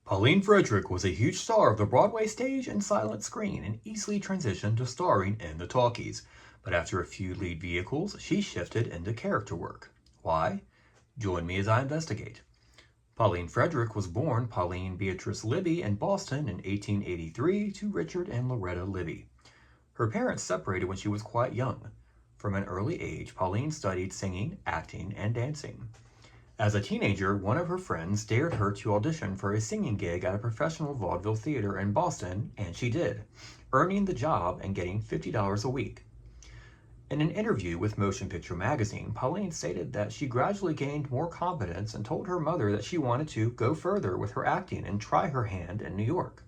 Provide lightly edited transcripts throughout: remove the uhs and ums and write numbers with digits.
Pauline Frederick was a huge star of the Broadway stage and silent screen and easily transitioned to starring in the Talkies. But after a few lead vehicles, she shifted into character work. Why? Join me as I investigate. Pauline Frederick was born Pauline Beatrice Libby in Boston in 1883 to Richard and Loretta Libby. Her parents separated when she was quite young. From an early age, Pauline studied singing, acting, and dancing. As a teenager, one of her friends dared her to audition for a singing gig at a professional vaudeville theater in Boston, and she did, earning the job and getting $50 a week. In an interview with Motion Picture Magazine, Pauline stated that she gradually gained more confidence and told her mother that she wanted to go further with her acting and try her hand in New York.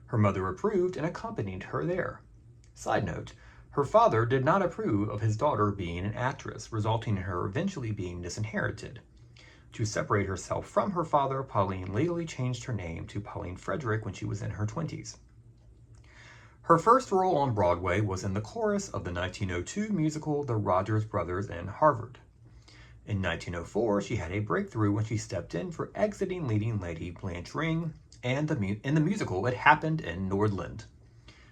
Her mother approved and accompanied her there. Side note, her father did not approve of his daughter being an actress, resulting in her eventually being disinherited. To separate herself from her father, Pauline legally changed her name to Pauline Frederick when she was in her 20s. Her first role on Broadway was in the chorus of the 1902 musical The Rogers Brothers in Harvard. In 1904, she had a breakthrough when she stepped in for exiting leading lady Blanche Ring, and in the musical It Happened in Nordland.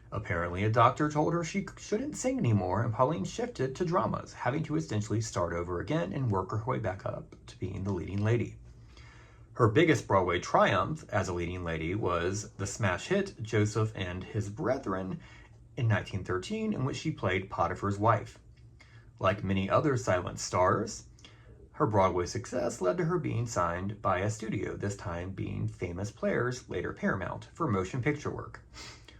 Apparently, a doctor told her she shouldn't sing anymore, and Pauline shifted to dramas, having to essentially start over again and work her way back up to being the leading lady. Her biggest Broadway triumph as a leading lady was the smash hit Joseph and His Brethren in 1913, in which she played Potiphar's wife. Like many other silent stars, her Broadway success led to her being signed by a studio, this time being Famous Players, later Paramount, for motion picture work.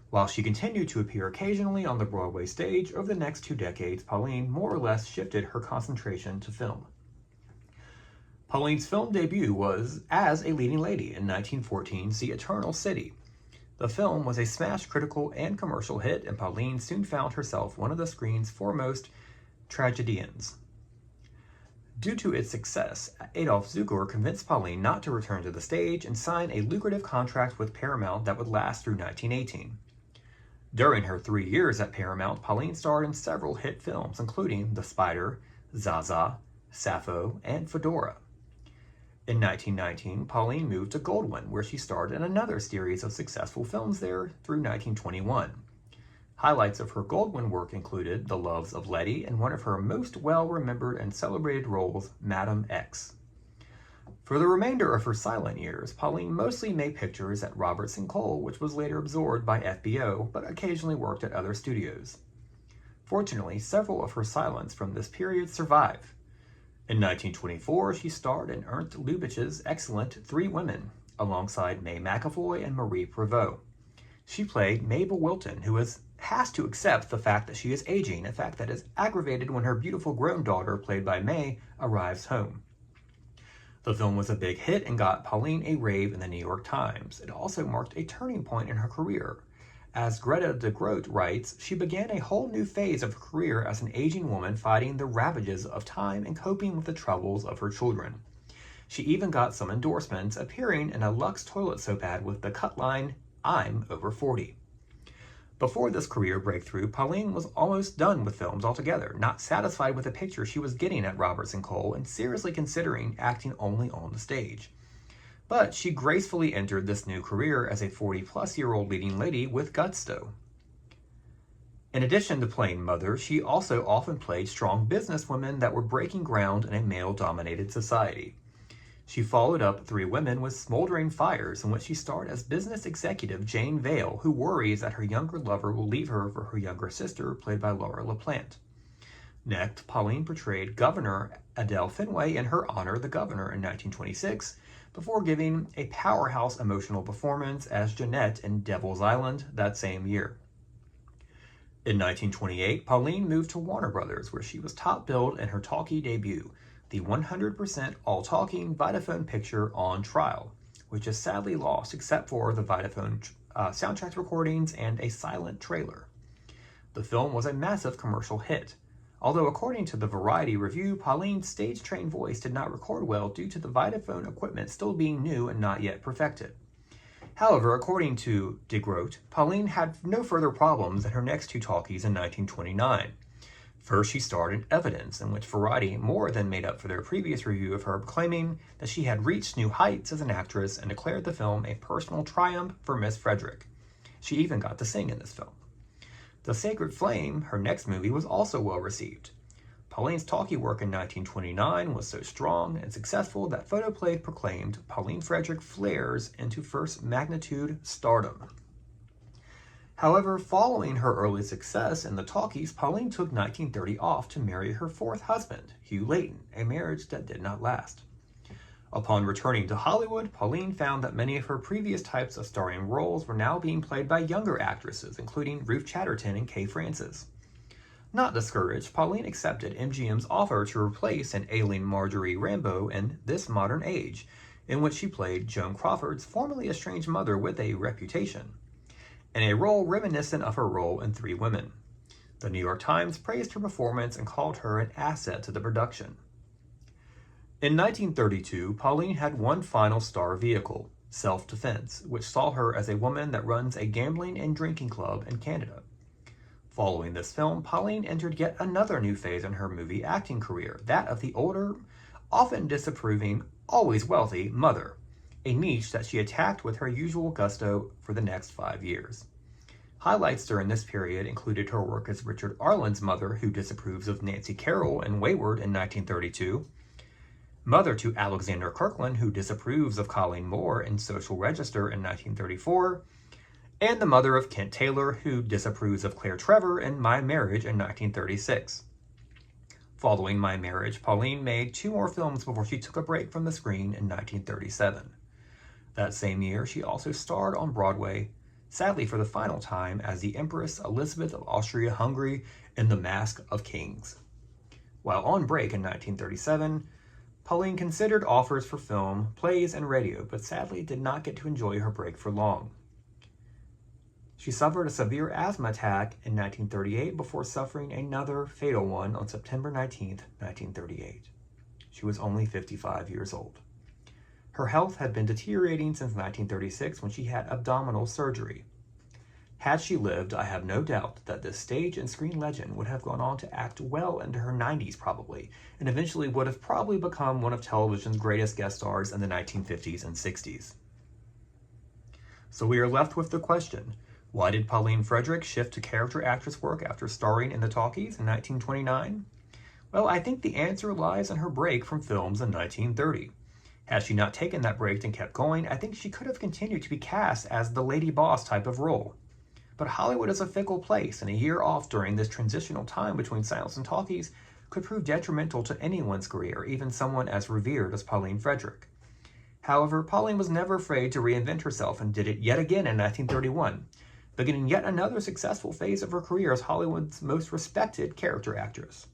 While she continued to appear occasionally on the Broadway stage, over the next 2 decades, Pauline more or less shifted her concentration to film. Pauline's film debut was as a leading lady in 1914's The Eternal City. The film was a smash critical and commercial hit, and Pauline soon found herself one of the screen's foremost tragedians. Due to its success, Adolf Zukor convinced Pauline not to return to the stage and sign a lucrative contract with Paramount that would last through 1918. During her 3 years at Paramount, Pauline starred in several hit films, including The Spider, Zaza, Sappho, and Fedora. In 1919, Pauline moved to Goldwyn, where she starred in another series of successful films there through 1921. Highlights of her Goldwyn work included The Loves of Letty and one of her most well-remembered and celebrated roles, Madame X. For the remainder of her silent years, Pauline mostly made pictures at Robertson Cole, which was later absorbed by FBO, but occasionally worked at other studios. Fortunately, several of her silents from this period survive. In 1924, she starred in Ernst Lubitsch's excellent Three Women, alongside May McAvoy and Marie Prevost. She played Mabel Wilton, who has to accept the fact that she is aging, a fact that is aggravated when her beautiful grown daughter, played by May, arrives home. The film was a big hit and got Pauline a rave in the New York Times. It also marked a turning point in her career. As Greta de Groot writes, she began a whole new phase of her career as an aging woman fighting the ravages of time and coping with the troubles of her children. She even got some endorsements, appearing in a Lux toilet soap ad with the cut line, "I'm over 40." Before this career breakthrough, Pauline was almost done with films altogether, not satisfied with the picture she was getting at Robertson Cole and seriously considering acting only on the stage. But she gracefully entered this new career as a 40-plus-year-old leading lady with gusto. In addition to playing mothers, she also often played strong businesswomen that were breaking ground in a male-dominated society. She followed up Three Women with Smoldering Fires, in which she starred as business executive Jane Vale, who worries that her younger lover will leave her for her younger sister, played by Laura LaPlante. Next, Pauline portrayed Governor Adele Fenway in Her Honor the Governor in 1926, before giving a powerhouse emotional performance as Jeanette in Devil's Island that same year. In 1928, Pauline moved to Warner Brothers, where she was top billed in her talkie debut, the 100% all-talking Vitaphone picture On Trial, which is sadly lost except for the Vitaphone soundtrack recordings and a silent trailer. The film was a massive commercial hit, although according to the Variety review, Pauline's stage-trained voice did not record well due to the Vitaphone equipment still being new and not yet perfected. However, according to de Groot, Pauline had no further problems in her next 2 talkies in 1929. First, she starred in Evidence, in which Variety more than made up for their previous review of her, claiming that she had reached new heights as an actress and declared the film a personal triumph for Miss Frederick. She even got to sing in this film. The Sacred Flame, her next movie, was also well received. Pauline's talkie work in 1929 was so strong and successful that Photoplay proclaimed Pauline Frederick flares into first magnitude stardom. However, following her early success in the talkies, Pauline took 1930 off to marry her fourth husband, Hugh Layton, a marriage that did not last. Upon returning to Hollywood, Pauline found that many of her previous types of starring roles were now being played by younger actresses, including Ruth Chatterton and Kay Francis. Not discouraged, Pauline accepted MGM's offer to replace an ailing Marjorie Rambeau in This Modern Age, in which she played Joan Crawford's formerly estranged mother with a reputation, in a role reminiscent of her role in Three Women. The New York Times praised her performance and called her an asset to the production. In 1932, Pauline had one final star vehicle, Self-Defense, which saw her as a woman that runs a gambling and drinking club in Canada. Following this film, Pauline entered yet another new phase in her movie acting career, that of the older, often disapproving, always wealthy mother, a niche that she attacked with her usual gusto for the next 5 years. Highlights during this period included her work as Richard Arlen's mother, who disapproves of Nancy Carroll in Wayward in 1932, mother to Alexander Kirkland, who disapproves of Colleen Moore in Social Register in 1934, and the mother of Kent Taylor, who disapproves of Claire Trevor in My Marriage in 1936. Following My Marriage, Pauline made 2 more films before she took a break from the screen in 1937. That same year, she also starred on Broadway, sadly for the final time, as the Empress Elizabeth of Austria-Hungary in The Mask of Kings. While on break in 1937, Pauline considered offers for film, plays, and radio, but sadly did not get to enjoy her break for long. She suffered a severe asthma attack in 1938 before suffering another fatal one on September 19, 1938. She was only 55 years old. Her health had been deteriorating since 1936 when she had abdominal surgery. Had she lived, I have no doubt that this stage and screen legend would have gone on to act well into her 90s probably, and eventually would have probably become one of television's greatest guest stars in the 1950s and 60s. So we are left with the question, why did Pauline Frederick shift to character actress work after starring in the talkies in 1929? Well, I think the answer lies in her break from films in 1930. Had she not taken that break and kept going, I think she could have continued to be cast as the lady boss type of role. But Hollywood is a fickle place, and a year off during this transitional time between silents and talkies could prove detrimental to anyone's career, even someone as revered as Pauline Frederick. However, Pauline was never afraid to reinvent herself and did it yet again in 1931, beginning yet another successful phase of her career as Hollywood's most respected character actress.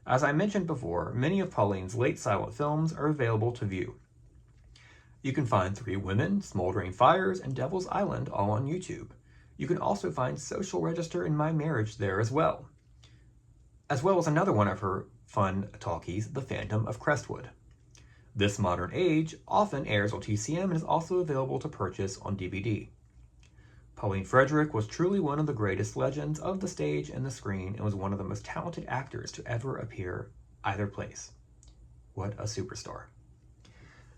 As I mentioned before, many of Pauline's late silent films are available to view. You can find Three Women, Smoldering Fires, and Devil's Island all on YouTube. You can also find Social Register and My Marriage there as well as another one of her fun talkies, The Phantom of Crestwood. This Modern Age often airs on TCM and is also available to purchase on DVD. Pauline Frederick was truly one of the greatest legends of the stage and the screen and was one of the most talented actors to ever appear either place. What a superstar.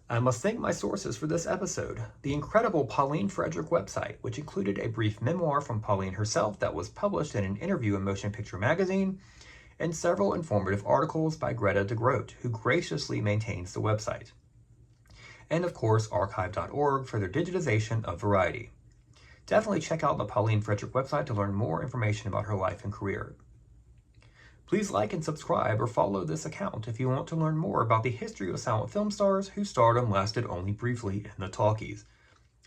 I must thank my sources for this episode, the incredible Pauline Frederick website, which included a brief memoir from Pauline herself that was published in an interview in Motion Picture Magazine, and several informative articles by Greta de Groot, who graciously maintains the website. And of course, archive.org for their digitization of Variety. Definitely check out the Pauline Frederick website to learn more information about her life and career. Please like and subscribe or follow this account if you want to learn more about the history of silent film stars whose stardom lasted only briefly in the talkies.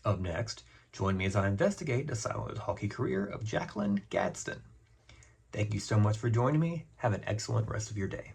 Up next, join me as I investigate the silent talkie career of Jacqueline Gadsden. Thank you so much for joining me. Have an excellent rest of your day.